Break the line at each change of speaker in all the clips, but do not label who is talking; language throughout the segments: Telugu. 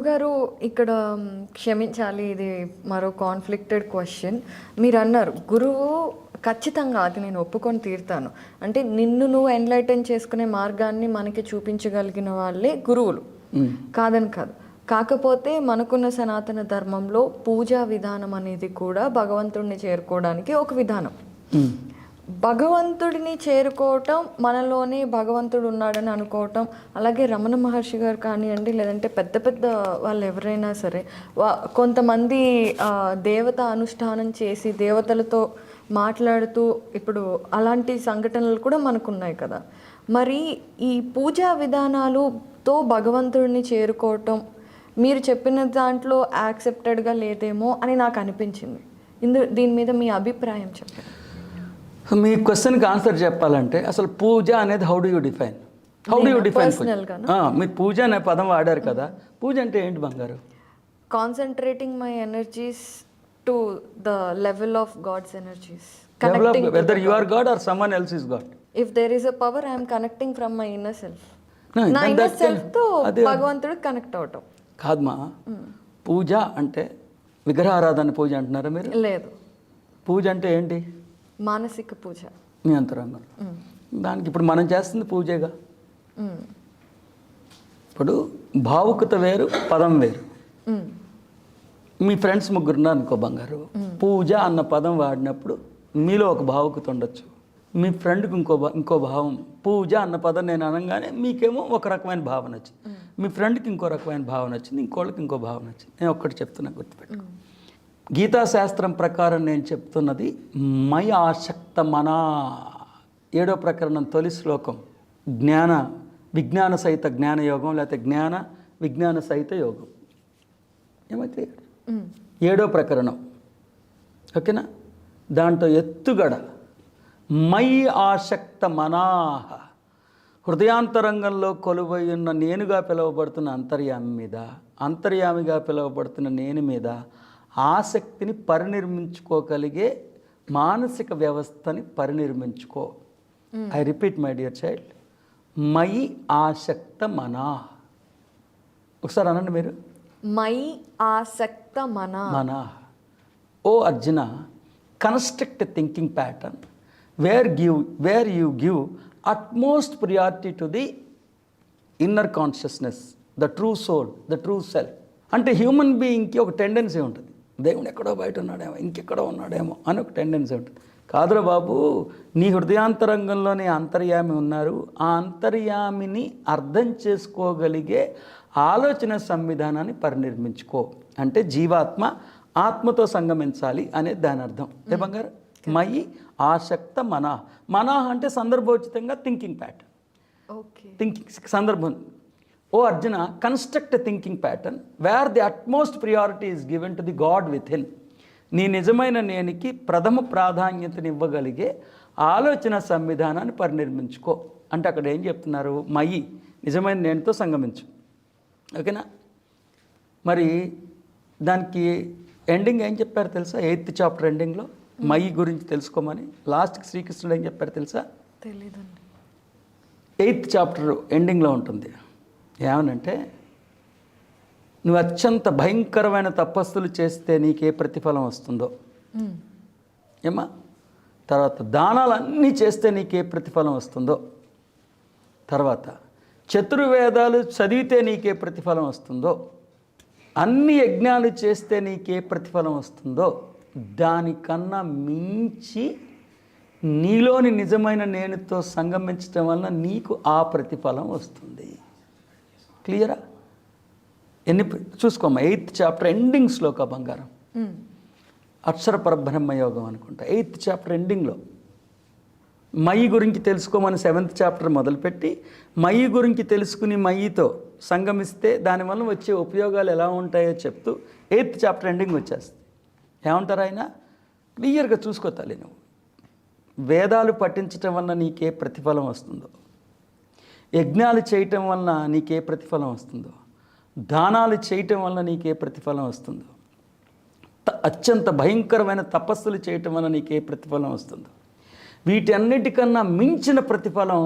గురువుగారు ఇక్కడ క్షమించాలి, ఇది మరో కాన్ఫ్లిక్టెడ్ క్వశ్చన్. మీరు అన్నారు గురువు ఖచ్చితంగా అది నేను ఒప్పుకొని తీరుతాను అంటే నిన్ను నువ్వు ఎన్లైటన్ చేసుకునే మార్గాన్ని మనకి చూపించగలిగిన వాళ్ళే గురువులు, కాదని కాదు. కాకపోతే మనకున్న సనాతన ధర్మంలో పూజా విధానం అనేది కూడా భగవంతుడిని చేరుకోవడానికి ఒక విధానం. భగవంతుడిని చేరుకోవటం, మనలోనే భగవంతుడు ఉన్నాడని అనుకోవటం, అలాగే రమణ మహర్షి గారు కానివ్వండి, లేదంటే పెద్ద పెద్ద వాళ్ళు ఎవరైనా సరే కొంతమంది దేవత అనుష్ఠానం చేసి దేవతలతో మాట్లాడుతూ ఇప్పుడు అలాంటి సంఘటనలు కూడా మనకున్నాయి కదా. మరి ఈ పూజా విధానాలతో భగవంతుడిని చేరుకోవటం మీరు చెప్పిన దాంట్లో యాక్సెప్టెడ్గా లేదేమో అని నాకు అనిపించింది. దీని మీద మీ అభిప్రాయం చెప్పండి.
మీ క్వశ్చన్కి ఆన్సర్ చెప్పాలంటే అసలు పూజ అనేది హౌ డు యూ డిఫైన్ మీరు పూజ అనే పదం వాడారు కదా, పూజ అంటే ఏంటి బంగారు?
Concentrating my energies to the level of God's energies.
Whether you are God or someone else is God.
If there is a power I am connecting from my inner self. నా ఇన్నర్ సెల్ఫ్ తో భగవంతుడికి కనెక్ట్ అవటం
కాదమ్మా. పూజ అంటే విగ్రహారాధన పూజ అంటున్నారా మీరు?
లేదు,
పూజ అంటే ఏంటి?
మానసిక పూజ,
మీ అంతరంగం. దానికి ఇప్పుడు మనం చేస్తుంది పూజేగా. ఇప్పుడు భావుకత వేరు, పదం వేరు. మీ ఫ్రెండ్స్ ముగ్గురున్నారు అనుకో బంగారు, పూజ అన్న పదం వాడినప్పుడు మీలో ఒక భావుకత ఉండొచ్చు, మీ ఫ్రెండ్కి ఇంకో భావం. పూజ అన్న పదం నేను అనగానే మీకేమో ఒక రకమైన భావన వచ్చింది, మీ ఫ్రెండ్కి ఇంకో రకమైన భావన వచ్చింది, ఇంకోళ్ళకి ఇంకో భావన వచ్చింది. నేను ఒక్కటి చెప్తున్నా, గుర్తుపెట్టుకో. గీతాశాస్త్రం ప్రకారం నేను చెప్తున్నది మై ఆసక్త మనా, 7వ ప్రకరణం తొలి శ్లోకం, విజ్ఞాన సహిత జ్ఞానయోగం, లేకపోతే విజ్ఞాన సహిత యోగం. ఏమైతే 7వ ప్రకరణం, ఓకేనా? దాంట్లో ఎత్తుగడ మై ఆసక్త మనాహ, హృదయాంతరంగంలో కొలువై ఉన్న నేనుగా పిలువబడుతున్న అంతర్యామి మీద, అంతర్యామిగా పిలువబడుతున్న నేను మీద ఆసక్తిని పరినిర్మించుకోగలిగే మానసిక వ్యవస్థని పరినిర్మించుకో. I repeat my dear child, my ఆసక్త మనా. ఒకసారి అనండి మీరు,
మై ఆసక్త మనా.
ఓ Arjuna, construct a thinking pattern where you give utmost priority to the inner consciousness, the true soul, the true self. అంటే హ్యూమన్ బీయింగ్కి ఒక టెండెన్సీ ఉంటుంది, దేవుడు ఎక్కడో బయట ఉన్నాడేమో, ఇంకెక్కడో ఉన్నాడేమో అని ఒక టెండెన్సీ ఉంటుంది. కాదురా బాబు, నీ హృదయాంతరంగంలోనే అంతర్యామి ఉన్నారు. ఆ అంతర్యామిని అర్థం చేసుకోగలిగే ఆలోచన సంవిధానాన్ని పరినిర్మించుకో. అంటే జీవాత్మ ఆత్మతో సంగమించాలి అనేది దాని అర్థం. ఏ బంగారు? మై ఆసక్త మనా అంటే సందర్భోచితంగా థింకింగ్ ప్యాటర్న్, థింకింగ్ సందర్భం. ఓ Arjuna, construct a thinking pattern where the utmost priority is given to the god with him. నీ నిజమైన నేనికి ప్రథమ ప్రాధాన్యతని ఇవ్వగలిగే ఆలోచన సంవిధానాన్ని పరినిర్మించుకో. అంటే అక్కడ ఏం చెప్తున్నారు? మయి, నిజమైన నేనుతో సంగమించు. ఓకేనా? మరి దానికి ఎండింగ్ ఏం చెప్పారు తెలుసా? 8th చాప్టర్ ఎండింగ్లో మై గురించి తెలుసుకోమని లాస్ట్కి శ్రీకృష్ణుడు ఏం చెప్పారు తెలుసా?
తెలీదండి.
8th చాప్టర్ ఎండింగ్లో ఉంటుంది. ఏమనంటే, నువ్వు అత్యంత భయంకరమైన తపస్సులు చేస్తే నీకే ప్రతిఫలం వస్తుందో, ఏమా, తర్వాత దానాలన్నీ చేస్తే నీకే ప్రతిఫలం వస్తుందో, తర్వాత చతుర్వేదాలు చదివితే నీకే ప్రతిఫలం వస్తుందో, అన్ని యజ్ఞాలు చేస్తే నీకే ప్రతిఫలం వస్తుందో, దానికన్నా మించి నీలోని నిజమైన నేనుతో సంగమించడం వలన నీకు ఆ ప్రతిఫలం వస్తుంది. క్లియరా? చూసుకోమ్మా, 8th చాప్టర్ ఎండింగ్ శ్లోక బంగారం, అక్షర పరబ్రహ్మయోగం అనుకుంటా. 8th చాప్టర్ ఎండింగ్లో మయి గురించి తెలుసుకోమని 7th చాప్టర్ మొదలుపెట్టి మయి గురించి తెలుసుకుని మయితో సంగమిస్తే దానివల్ల వచ్చే ఉపయోగాలు ఎలా ఉంటాయో చెప్తూ 8th చాప్టర్ ఎండింగ్ వచ్చేస్తుంది. ఏమంటారు ఆయన? క్లియర్గా చూసుకోవాలి. నువ్వు వేదాలు పఠించటం వలన నీకే ప్రతిఫలం వస్తుందో, యజ్ఞాలు చేయటం వలన నీకే ప్రతిఫలం వస్తుందో, దానాలు చేయటం వలన నీకే ప్రతిఫలం వస్తుందో, అత్యంత భయంకరమైన తపస్సులు చేయటం వలన నీకే ప్రతిఫలం వస్తుందో, వీటన్నిటికన్నా మించిన ప్రతిఫలం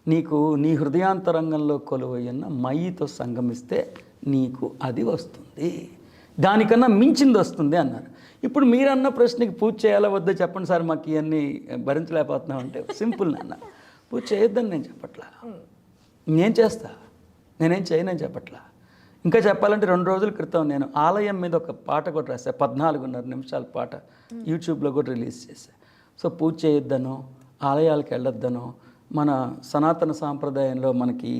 నీకు నీ హృదయాంతరంగంలో కొలువైన మయితో సంగమిస్తే నీకు అది వస్తుంది, దానికన్నా మించింది వస్తుంది అన్నారు. ఇప్పుడు మీరన్న ప్రశ్నకి పూజ చేయాలా వద్దా చెప్పండి సార్, మాకు ఇవన్నీ భరించలేకపోతున్నాం అంటే సింపుల్ నాన్న, పూజ చేయొద్దని నేను చెప్పట్లా, నేను చేస్తా, నేనేం చేయనని చెప్పట్లా. ఇంకా చెప్పాలంటే 2 రోజుల క్రితం నేను ఆలయం మీద ఒక పాట కూడా రాశాను, 14.5 నిమిషాల పాట యూట్యూబ్లో కూడా రిలీజ్ చేశాను. సో పూజ చేయొద్దనో, ఆలయాలకు వెళ్ళొద్దనో, మన సనాతన సాంప్రదాయంలో మనకి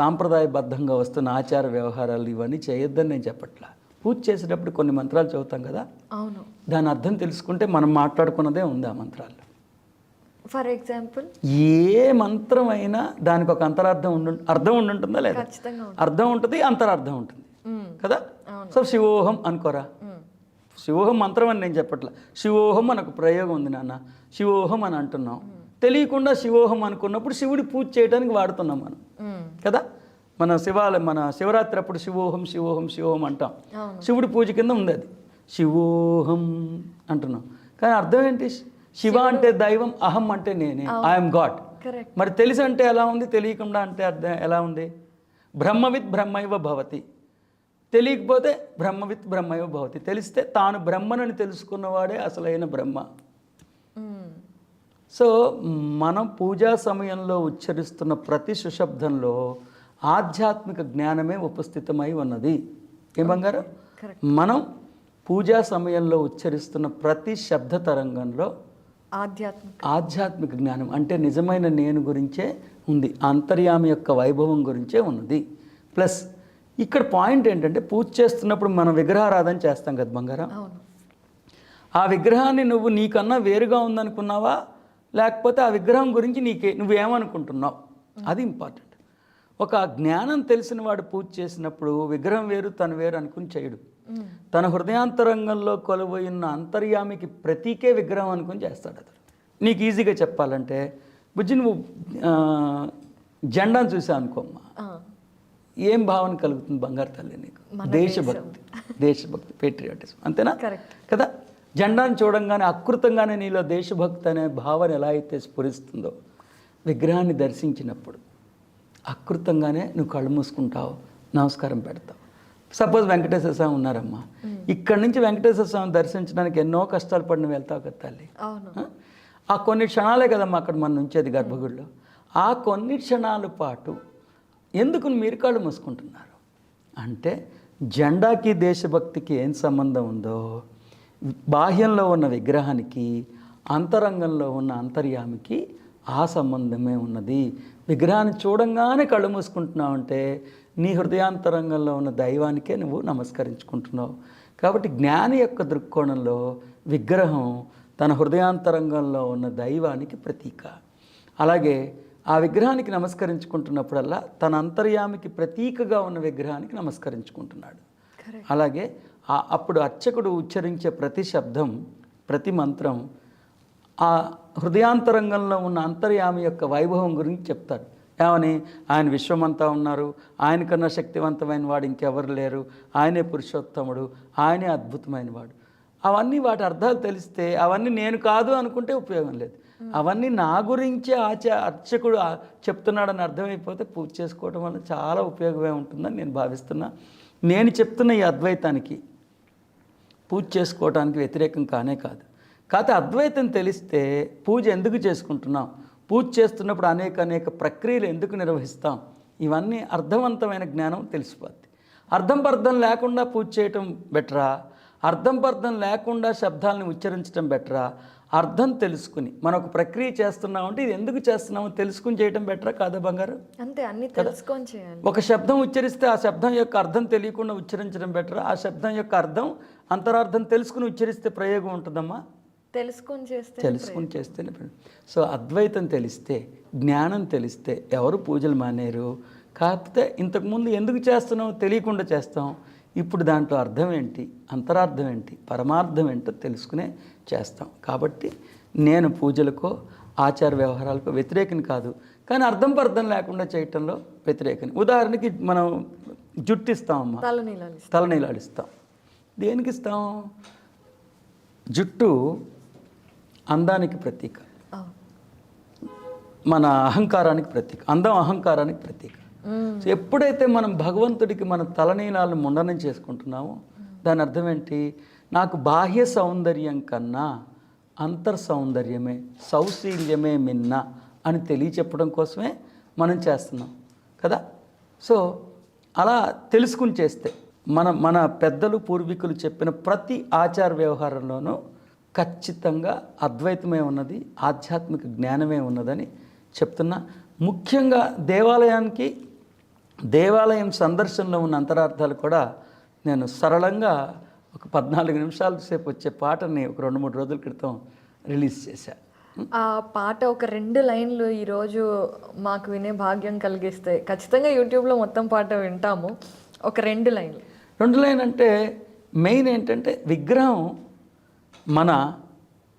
సాంప్రదాయబద్ధంగా వస్తున్న ఆచార వ్యవహారాలు ఇవన్నీ చేయొద్దని నేను చెప్పట్లా. పూజ చేసేటప్పుడు కొన్ని మంత్రాలు చదువుతాం కదా,
అవును,
దాని అర్థం తెలుసుకుంటే మనం మాట్లాడుకున్నదే ఉంది ఆ మంత్రాలు.
ఫర్ ఎగ్జాంపుల్
ఏ మంత్రం అయినా దానికి ఒక అంతరార్థం అర్థం ఉంటుందా లేదా?
ఖచ్చితంగా
అర్థం ఉంటుంది, అంతరార్థం ఉంటుంది కదా. సో శివోహం అనుకోరా, శివోహం మంత్రం అని నేను చెప్పట్లా, శివోహం అని ఒక ప్రయోగం ఉంది నాన్న, శివోహం అని అంటున్నాం. తెలియకుండా శివోహం అనుకున్నప్పుడు శివుడి పూజ చేయడానికి వాడుతున్నాం మనం కదా. మన శివరాత్రి అప్పుడు శివోహం శివోహం శివోహం అంటాం, శివుడి పూజ కింద ఉంది అది, శివోహం అంటున్నాం. కానీ అర్థం ఏంటి? శివ అంటే దైవం, అహం అంటే నేనే, ఐఎమ్ గాడ్. మరి తెలిసి అంటే ఎలా ఉంది, తెలియకుండా అంటే అర్థం ఎలా ఉంది? బ్రహ్మవిత్ బ్రహ్మైవ భవతి, తెలియకపోతే బ్రహ్మవిత్ బ్రహ్మైవ భవతి. తెలిస్తే తాను బ్రహ్మనని తెలుసుకున్నవాడే అసలైన బ్రహ్మ. సో మనం పూజా సమయంలో ఉచ్చరిస్తున్న ప్రతి సుశబ్దంలో ఆధ్యాత్మిక జ్ఞానమే ఉపస్థితమై ఉన్నది. ఏం బంగారు? మనం పూజా సమయంలో ఉచ్చరిస్తున్న ప్రతి శబ్ద తరంగంలో ఆధ్యాత్మిక జ్ఞానం అంటే నిజమైన నేను గురించే ఉంది, అంతర్యామి యొక్క వైభవం గురించే ఉన్నది. ప్లస్ ఇక్కడ పాయింట్ ఏంటంటే, పూజ చేస్తున్నప్పుడు మనం విగ్రహారాధన చేస్తాం కదా బంగారం, ఆ విగ్రహాన్ని నువ్వు నీకన్నా వేరుగా ఉందనుకున్నావా, లేకపోతే ఆ విగ్రహం గురించి నువ్వేమనుకుంటున్నావు, అది ఇంపార్టెంట్. ఒక జ్ఞానం తెలిసిన వాడు పూజ చేసినప్పుడు విగ్రహం వేరు తను వేరు అనుకుని చేయడు, తన హృదయాంతరంగంలో కొలువైన అంతర్యామికి ప్రతీకే విగ్రహం అనుకుని చేస్తాడు అతను. నీకు ఈజీగా చెప్పాలంటే బుజ్జి, నువ్వు జెండాను చూసావు అనుకోమ్మా, ఏం భావన కలుగుతుంది బంగారు తల్లి నీకు? దేశభక్తి పేట్రియాటిజం, అంతేనా కదా. జెండాను చూడంగానే అకృతంగానే నీలో దేశభక్తి అనే భావన ఎలా అయితే స్ఫురిస్తుందో, విగ్రహాన్ని దర్శించినప్పుడు అకృతంగానే నువ్వు కళ్ళు మూసుకుంటావు, నమస్కారం పెడతావు. సపోజ్ వెంకటేశ్వర స్వామి ఉన్నారమ్మా, ఇక్కడి నుంచి వెంకటేశ్వర స్వామి దర్శించడానికి ఎన్నో కష్టాలు పడిన వెళ్తావు కదా తల్లి. ఆ కొన్ని క్షణాలే కదమ్మా అక్కడ మనం ఉంచేది గర్భగుడిలో. ఆ కొన్ని క్షణాల పాటు ఎందుకు మీరు కళ్ళు మూసుకుంటున్నారు అంటే, జెండాకి దేశభక్తికి ఏం సంబంధం ఉందో, బాహ్యంలో ఉన్న విగ్రహానికి అంతరంగంలో ఉన్న అంతర్యామికి ఆ సంబంధమే ఉన్నది. విగ్రహాన్ని చూడంగానే కళ్ళు మూసుకుంటున్నావు అంటే నీ హృదయాంతరంగంలో ఉన్న దైవానికే నువ్వు నమస్కరించుకుంటున్నావు. కాబట్టి జ్ఞాని యొక్క దృక్కోణంలో విగ్రహం తన హృదయాంతరంగంలో ఉన్న దైవానికి ప్రతీక. అలాగే ఆ విగ్రహానికి నమస్కరించుకుంటున్నప్పుడల్లా తన అంతర్యామికి ప్రతీకగా ఉన్న విగ్రహానికి నమస్కరించుకుంటున్నాడు. అలాగే అప్పుడు అర్చకుడు ఉచ్చరించే ప్రతి శబ్దం, ప్రతి మంత్రం ఆ హృదయాంతరంగంలో ఉన్న అంతర్యామి యొక్క వైభవం గురించి చెప్తాడు. ఏమని? ఆయన విశ్వమంతా ఉన్నారు, ఆయనకన్నా శక్తివంతమైన వాడు ఇంకెవరు లేరు, ఆయనే పురుషోత్తముడు, ఆయనే అద్భుతమైన వాడు. అవన్నీ వాటి అర్థాలు తెలిస్తే, అవన్నీ నేను కాదు అనుకుంటే ఉపయోగం లేదు. అవన్నీ నా గురించే అర్చకుడు చెప్తున్నాడని అర్థమైపోతే పూజ చేసుకోవడం వల్ల చాలా ఉపయోగమే ఉంటుందని నేను భావిస్తున్నా. నేను చెప్తున్న ఈ అద్వైతానికి పూజ చేసుకోవడానికి వ్యతిరేకం కానే కాదు. కాకపోతే అద్వైతం తెలిస్తే పూజ ఎందుకు చేసుకుంటున్నాం, పూజ చేస్తున్నప్పుడు అనేక ప్రక్రియలు ఎందుకు నిర్వహిస్తాం, ఇవన్నీ అర్థవంతమైన జ్ఞానం తెలిసిపోద్ది. అర్థం పర్థం లేకుండా పూజ చేయటం బెటరా, అర్థం పర్థం లేకుండా శబ్దాలను ఉచ్చరించడం బెటరా, అర్థం తెలుసుకుని మనం ఒక ప్రక్రియ చేస్తున్నామంటే ఇది ఎందుకు చేస్తున్నామో తెలుసుకుని చేయటం బెటరా కాదా బంగారు?
అంతే, అన్ని తెలుసుకొని చేయాలి.
ఒక శబ్దం ఉచ్చరిస్తే ఆ శబ్దం యొక్క అర్థం తెలియకుండా ఉచ్చరించడం బెటరా, ఆ శబ్దం యొక్క అర్థం అంతరార్థం తెలుసుకుని ఉచ్చరిస్తే ప్రయోగం ఉంటుందమ్మా? తెలుసుకుని చేస్తేనే. సో అద్వైతం తెలిస్తే, జ్ఞానం తెలిస్తే ఎవరు పూజలు మానేరు. కాకపోతే ఇంతకుముందు ఎందుకు చేస్తున్నామో తెలియకుండా చేస్తాం, ఇప్పుడు దాంట్లో అర్థం ఏంటి, అంతరార్థం ఏంటి, పరమార్థం ఏంటో తెలుసుకునే చేస్తాం. కాబట్టి నేను పూజలకో ఆచార వ్యవహారాలకు వ్యతిరేకని కాదు, కానీ అర్థం పర్థం లేకుండా చేయటంలో వ్యతిరేకని. ఉదాహరణకి మనం జుట్టు ఇస్తామమ్మా, తలనీలాడిస్తాం. దేనికి ఇస్తాం? జుట్టు అందానికి ప్రతీక, మన అహంకారానికి ప్రతీక. అందం అహంకారానికి ప్రతీక. సో ఎప్పుడైతే మనం భగవంతుడికి మన తలనీలాలను ముండనం చేసుకుంటున్నామో దాని అర్థం ఏంటి? నాకు బాహ్య సౌందర్యం కన్నా అంతర్ సౌందర్యమే, సౌశీల్యమే మిన్న అని తెలియచెప్పడం కోసమే మనం చేస్తున్నాం కదా. సో అలా తెలుసుకుని చేస్తే మన పెద్దలు పూర్వీకులు చెప్పిన ప్రతి ఆచార వ్యవహారంలోనూ ఖచ్చితంగా అద్వైతమే ఉన్నది, ఆధ్యాత్మిక జ్ఞానమే ఉన్నదని చెప్తున్నా. ముఖ్యంగా దేవాలయం సందర్శనలో ఉన్న అంతరార్థాలు కూడా నేను సరళంగా ఒక 14 నిమిషాల సేపు వచ్చే పాటని ఒక 2-3 రోజుల క్రితం రిలీజ్ చేశాను.
ఆ పాట ఒక 2 లైన్లు ఈరోజు మాకు వినే భాగ్యం కలిగిస్తే ఖచ్చితంగా యూట్యూబ్లో మొత్తం పాట వింటాము. ఒక 2 లైన్లు.
2 లైన్ అంటే మెయిన్ ఏంటంటే విగ్రహం మన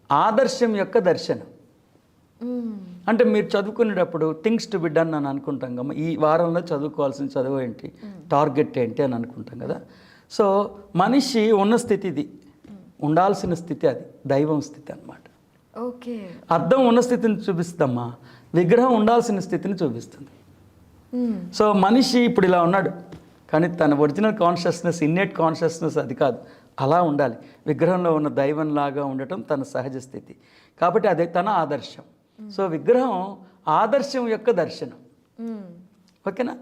ఆదర్శం యొక్క దర్శనం. అంటే మీరు చదువుకునేటప్పుడు థింగ్స్ టు బి డన్ అని అనుకుంటాం కదా, ఈ వారంలో చదువుకోవాల్సిన చదువు ఏంటి, టార్గెట్ ఏంటి అని అనుకుంటాం కదా. సో మనిషి ఉన్న స్థితి ఇది, ఉండాల్సిన స్థితి అది దైవం స్థితి అన్నమాట.
ఓకే.
అర్థం ఉన్న స్థితిని చూపిస్తుందమ్మా, విగ్రహం ఉండాల్సిన స్థితిని చూపిస్తుంది. సో మనిషి ఇప్పుడు ఇలా ఉన్నాడు, కానీ తన ఒరిజినల్ కాన్షియస్నెస్, ఇన్నేట్ కాన్షియస్నెస్ అది కాదు, అలా ఉండాలి. విగ్రహంలో ఉన్న దైవంలాగా ఉండటం తన సహజ స్థితి, కాబట్టి అదే తన ఆదర్శం. సో విగ్రహం ఆదర్శం యొక్క దర్శనం. ఓకేనా?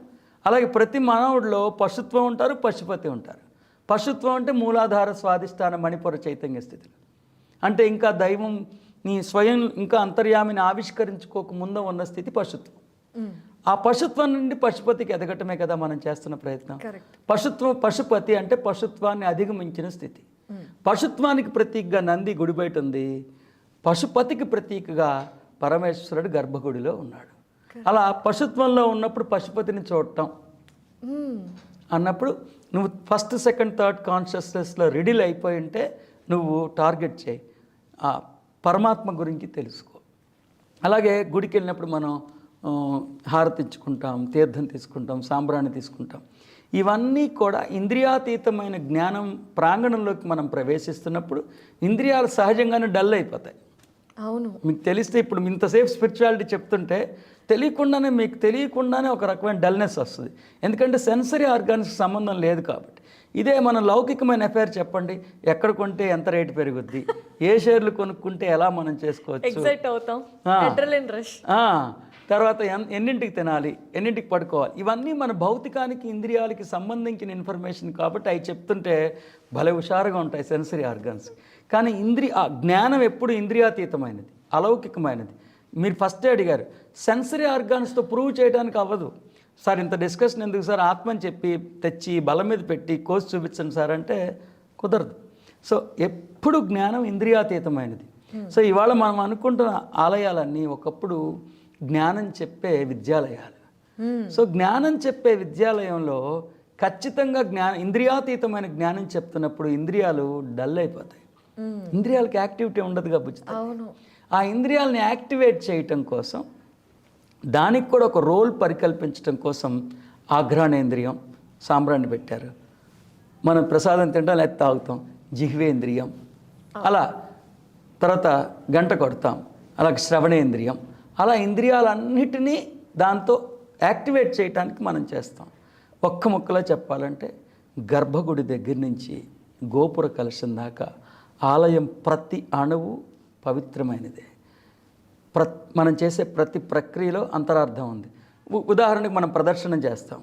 అలాగే ప్రతి మానవుడిలో పశుత్వం ఉంటారు, పశుపతి ఉంటారు. పశుత్వం అంటే మూలాధార స్వాధిష్టాన మణిపుర చైతన్య స్థితిలో, అంటే ఇంకా దైవం నీ స్వయం ఇంకా అంతర్యామిని ఆవిష్కరించుకోక ముందు ఉన్న స్థితి పశుత్వం. ఆ పశుత్వం నుండి పశుపతికి ఎదగటమే కదా మనం చేస్తున్న ప్రయత్నం. పశుపతి అంటే పశుత్వాన్ని అధిగమించిన స్థితి. పశుత్వానికి ప్రతీకగా నంది గుడి బయట ఉంది, పశుపతికి ప్రతీకగా పరమేశ్వరుడు గర్భగుడిలో ఉన్నాడు. అలా పశుత్వంలో ఉన్నప్పుడు పశుపతిని చూడటం అన్నప్పుడు నువ్వు ఫస్ట్, సెకండ్, థర్డ్ కాన్షియస్నెస్లో రెడీలు అయిపోయి ఉంటే నువ్వు టార్గెట్ చేయి, ఆ పరమాత్మ గురించి తెలుసుకో. అలాగే గుడికి వెళ్ళినప్పుడు మనం హారతించుకుంటాం, తీర్థం తీసుకుంటాం, సాంబ్రాణి తీసుకుంటాం. ఇవన్నీ కూడా ఇంద్రియాతీతమైన జ్ఞానం ప్రాంగణంలోకి మనం ప్రవేశిస్తున్నప్పుడు ఇంద్రియాలు సహజంగానే డల్ అయిపోతాయి.
అవును,
మీకు తెలిస్తే ఇప్పుడు ఇంతసేపు స్పిరిచువాలిటీ చెప్తుంటే మీకు తెలియకుండానే ఒక రకమైన డల్నెస్ వస్తుంది. ఎందుకంటే సెన్సరీ ఆర్గాన్స్కి సంబంధం లేదు కాబట్టి. ఇదే మన లౌకికమైన అఫైర్ చెప్పండి, ఎక్కడ కొంటే ఎంత రేటు పెరుగుద్ది, ఏ షేర్లు కొనుక్కుంటే ఎలా మనం చేసుకోవచ్చు,
ఎక్సైట్ అవుతాం, అడ్రినలిన్ రష్,
తర్వాత ఎన్నింటికి తినాలి, ఎన్నింటికి పడుకోవాలి, ఇవన్నీ మన భౌతికానికి ఇంద్రియాలకి సంబంధించిన ఇన్ఫర్మేషన్ కాబట్టి అవి చెప్తుంటే భలే హుషారుగా ఉంటాయి సెన్సరీ ఆర్గాన్స్. కానీ జ్ఞానం ఎప్పుడు ఇంద్రియాతీతమైనది, అలౌకికమైనది. మీరు ఫస్టే అడిగారు, సెన్సరీ ఆర్గాన్స్తో ప్రూవ్ చేయడానికి అవ్వదు సార్, ఇంత డిస్కషన్ ఎందుకు సార్, ఆత్మని చెప్పి తెచ్చి బలం మీద పెట్టి కోసి చూపించండి సార్ అంటే కుదరదు. సో ఎప్పుడు జ్ఞానం ఇంద్రియాతీతమైనది. సో ఇవాళ మనం అనుకుంటున్న ఆలయాలన్నీ ఒకప్పుడు జ్ఞానం చెప్పే విద్యాలయాలు. సో జ్ఞానం చెప్పే విద్యాలయంలో ఖచ్చితంగా ఇంద్రియాతీతమైన జ్ఞానం చెప్తున్నప్పుడు ఇంద్రియాలు డల్ అయిపోతాయి, ఇంద్రియాలకి యాక్టివిటీ ఉండదుగా బుజ్జిత. ఆ ఇంద్రియాలని యాక్టివేట్ చేయటం కోసం, దానికి కూడా ఒక రోల్ పరికల్పించడం కోసం ఆఘ్రాణేంద్రియం, సాంబ్రాన్ని పెట్టారు. మనం ప్రసాదం తింటాం లేకపోతే తాగుతాం, జిహ్వేంద్రియం, అలా తర్వాత గంట కొడతాం, అలాగే శ్రవణేంద్రియం, అలా ఇంద్రియాలన్నిటినీ దాంతో యాక్టివేట్ చేయడానికి మనం చేస్తాం. ఒక్క ముక్కలో చెప్పాలంటే గర్భగుడి దగ్గర నుంచి గోపుర కలశం దాకా ఆలయం ప్రతి అణువు పవిత్రమైనదే. మనం చేసే ప్రతి ప్రక్రియలో అంతరార్థం ఉంది. ఉదాహరణకు మనం ప్రదర్శన చేస్తాం,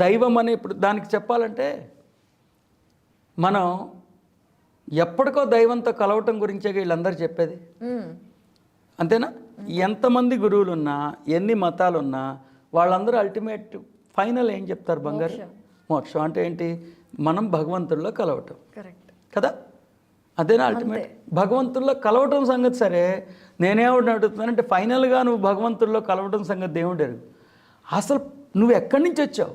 దైవం అనే, ఇప్పుడు దానికి చెప్పాలంటే మనం ఎప్పటికో దైవంతో కలవటం గురించే వీళ్ళందరూ చెప్పేది, అంతేనా? ఎంతమంది గురువులు ఉన్నా, ఎన్ని మతాలు ఉన్నా, వాళ్ళందరూ అల్టిమేట్ ఫైనల్ ఏం చెప్తారు? బంగారు మోక్షం. అంటే ఏంటి? మనం భగవంతుల్లో కలవటం కదా, అదేనా అల్టిమేట్? భగవంతుల్లో కలవటం సంగతి సరే, నేనేమిటి అడుగుతున్నానంటే ఫైనల్గా నువ్వు భగవంతుల్లో కలవటం సంగతి దేవుడు ఎరుగు. అసలు నువ్వు ఎక్కడి నుంచి వచ్చావు?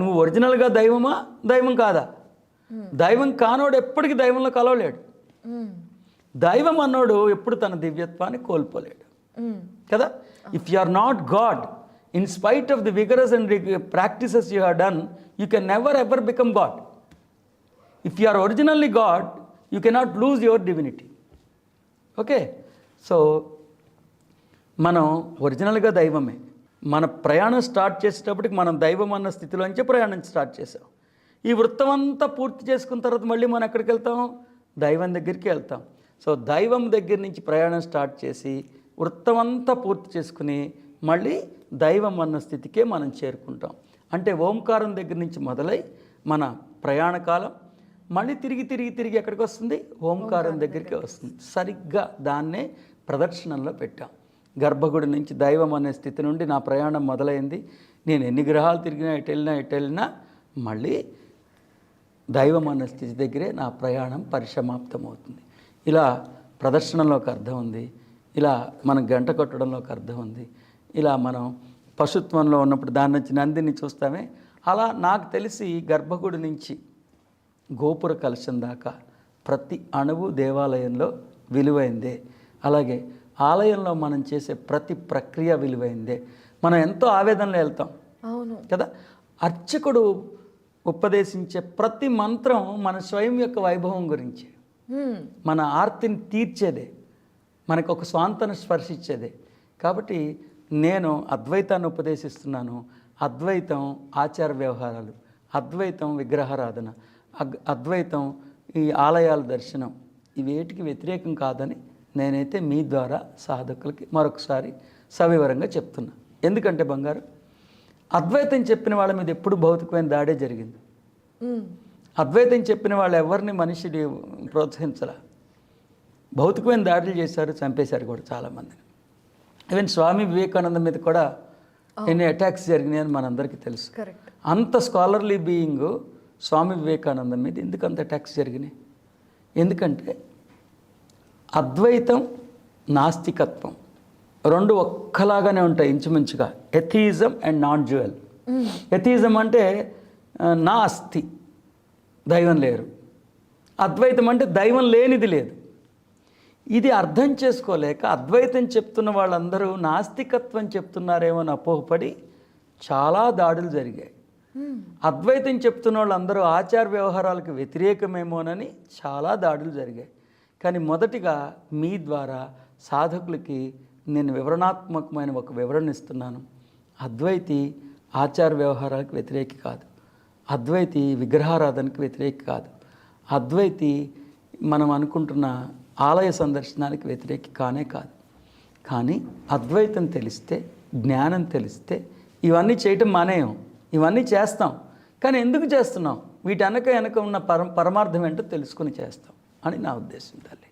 నువ్వు ఒరిజినల్గా దైవమా, దైవం కాదా? దైవం కానోడు ఎప్పటికీ దైవంలో కలవలేడు. దైవం అన్నోడు ఎప్పుడు తన దివ్యత్వాన్ని కోల్పోలేడు కదా. If you are not God, in spite of the vigorous and practices you have done, you can never ever become God. If you are originally God, you cannot lose your divinity. Okay, so మనం ఒరిజినల్గా దైవమే, మన ప్రయాణం స్టార్ట్ చేసేటప్పటికి మనం దైవం అన్న స్థితిలోంచే ప్రయాణం స్టార్ట్ చేసాం. ఈ వృత్తం అంతా పూర్తి చేసుకున్న తర్వాత మళ్ళీ మనం ఎక్కడికి వెళ్తాం? దైవం దగ్గరికి వెళ్తాం. సో దైవం దగ్గర నుంచి ప్రయాణం స్టార్ట్ చేసి వృత్తం అంతా పూర్తి చేసుకుని మళ్ళీ దైవం అన్న స్థితికే మనం చేరుకుంటాం. అంటే ఓంకారం దగ్గర నుంచి మొదలై మన ప్రయాణకాలం మళ్ళీ తిరిగి ఎక్కడికి వస్తుంది? ఓంకారం దగ్గరికి వస్తుంది. సరిగ్గా దాన్నే ప్రదర్శనలో పెట్టాం. గర్భగుడి నుంచి దైవం అనే స్థితి నుండి నా ప్రయాణం మొదలైంది. నేను ఎన్ని గ్రహాలు తిరిగినా ఎటు వెళ్ళినా మళ్ళీ దైవం అనే స్థితి దగ్గరే నా ప్రయాణం పరిసమాప్తం అవుతుంది. ఇలా ప్రదర్శనలోకి అర్థం ఉంది, ఇలా మనం గంట కొట్టడంలోకి అర్థం ఉంది, ఇలా మనం పశుత్వంలో ఉన్నప్పుడు దాని నుంచి నందిని చూస్తామే. అలా నాకు తెలిసి గర్భగుడి నుంచి గోపుర కలశం దాకా ప్రతి అణువు దేవాలయంలో విలువైందే. అలాగే ఆలయంలో మనం చేసే ప్రతి ప్రక్రియ విలువైందే. మనం ఎంతో ఆవేదనలో వెళ్తాం,
అవును
కదా. అర్చకుడు ఉపదేశించే ప్రతి మంత్రం మన స్వయం యొక్క వైభవం గురించి, మన ఆర్తిని తీర్చేదే, మనకు ఒక స్వాంతను స్పర్శించేదే. కాబట్టి నేను అద్వైతాన్ని ఉపదేశిస్తున్నాను. అద్వైతం ఆచార వ్యవహారాలు, అద్వైతం విగ్రహారాధన, అద్వైతం ఈ ఆలయాల దర్శనం, ఇవేటికి వ్యతిరేకం కాదని నేనైతే మీ ద్వారా సాధకులకి మరొకసారి సవివరంగా చెప్తున్నా. ఎందుకంటే బంగారు, అద్వైతం చెప్పిన వాళ్ళ మీద ఎప్పుడు భౌతికమైన దాడే జరిగింది. అద్వైతం చెప్పిన వాళ్ళు ఎవరిని మనిషిని ప్రోత్సహించరా. భౌతికమైన దాడులు చేశారు, చంపేశారు కూడా చాలామందిని. ఈవెన్ స్వామి వివేకానంద మీద కూడా ఎన్ని అటాక్స్ జరిగినాయని మనందరికీ తెలుసు. అంత స్కాలర్లీ బీయింగ్ స్వామి వివేకానంద మీద ఎందుకు అంత అటాక్స్ జరిగినాయి? ఎందుకంటే అద్వైతం నాస్తికత్వం రెండు ఒక్కలాగానే ఉంటాయి ఇంచుమించుగా. Atheism and non dual. Atheism అంటే నా అస్థి, దైవం లేరు. అద్వైతం అంటే దైవం లేనిది లేదు. ఇది అర్థం చేసుకోలేక అద్వైతం చెప్తున్న వాళ్ళందరూ నాస్తికత్వం చెప్తున్నారేమో అని అపోహపడి చాలా దాడులు జరిగాయి. అద్వైతం చెప్తున్న వాళ్ళందరూ ఆచార వ్యవహారాలకు వ్యతిరేకమేమోనని చాలా దాడులు జరిగాయి. కానీ మొదటిగా మీ ద్వారా సాధకులకి నేను వివరణాత్మకమైన ఒక వివరణ ఇస్తున్నాను. అద్వైతి ఆచార వ్యవహారాలకు వ్యతిరేకి కాదు, అద్వైతి విగ్రహారాధనకు వ్యతిరేకి కాదు, అద్వైతి మనం అనుకుంటున్న ఆలయ సందర్శనానికి వ్యతిరేకి కానే కాదు. కానీ అద్వైతం తెలిస్తే, జ్ఞానం తెలిస్తే ఇవన్నీ చేయటం మానేయం, ఇవన్నీ చేస్తాం. కానీ ఎందుకు చేస్తున్నాం? వీటి వెనక ఉన్న పరమార్థం ఏంటో తెలుసుకుని చేస్తాం అని నా ఉద్దేశం తల్లి.